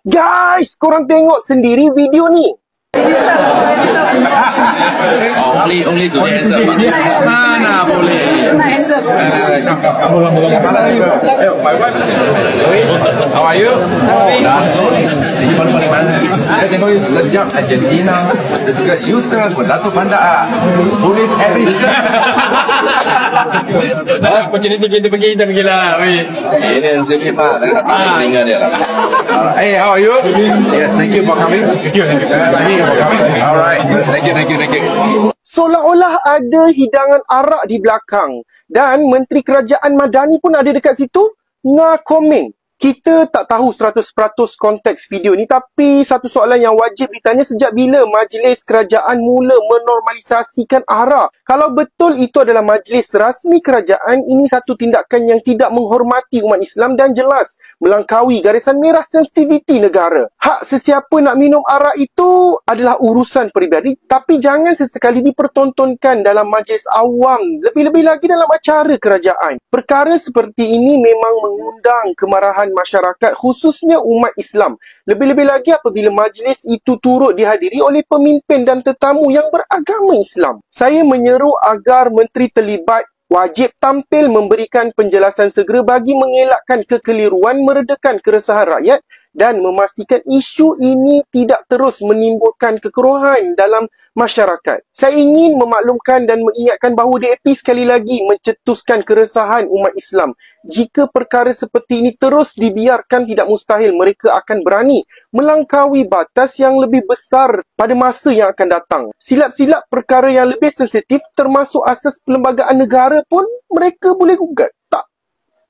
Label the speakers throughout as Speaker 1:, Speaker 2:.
Speaker 1: Guys, korang tengok sendiri video ni.
Speaker 2: Only to the answer. Mana boleh? My wife. How are you? Sini baru balik mana? Saya tengok you sejak Argentina. You sekarang Dato' Fanda. Tulis Harris.
Speaker 3: Macam ni kita pergi lah.
Speaker 2: Ini sini Pak, saya nak tarik telinga dia lah. Hey, how are you? Yes, thank you for coming. Thank you for coming. Alright, thank you.
Speaker 1: Seolah-olah ada hidangan arak di belakang. Dan Menteri Kerajaan Madani pun ada dekat situ. Ngakomeng. Kita tak tahu 100% konteks video ni, tapi satu soalan yang wajib ditanya, sejak bila majlis kerajaan mula menormalisasikan arak? Kalau betul itu adalah majlis rasmi kerajaan, ini satu tindakan yang tidak menghormati umat Islam dan jelas melangkaui garisan merah sensitiviti negara. Hak sesiapa nak minum arak itu adalah urusan peribadi, tapi jangan sesekali dipertontonkan dalam majlis awam, lebih-lebih lagi dalam acara kerajaan. Perkara seperti ini memang mengundang kemarahan masyarakat, khususnya umat Islam. Lebih-lebih lagi apabila majlis itu turut dihadiri oleh pemimpin dan tetamu yang beragama Islam. Saya menyeru agar menteri terlibat wajib tampil memberikan penjelasan segera bagi mengelakkan kekeliruan, meredakan keresahan rakyat dan memastikan isu ini tidak terus menimbulkan kekerohan dalam masyarakat. Saya ingin memaklumkan dan mengingatkan bahawa DAP sekali lagi mencetuskan keresahan umat Islam. Jika perkara seperti ini terus dibiarkan, tidak mustahil mereka akan berani melangkaui batas yang lebih besar pada masa yang akan datang. Silap-silap perkara yang lebih sensitif termasuk asas perlembagaan negara pun mereka boleh gugat.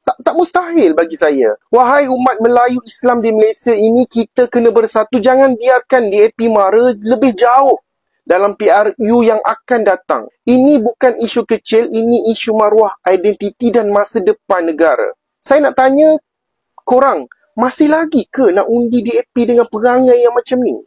Speaker 1: Tak mustahil bagi saya. Wahai umat Melayu Islam di Malaysia ini, kita kena bersatu. Jangan biarkan DAP mara lebih jauh dalam PRU yang akan datang. Ini bukan isu kecil, ini isu maruah, identiti dan masa depan negara. Saya nak tanya korang, masih lagi ke nak undi DAP dengan perangai yang macam ni?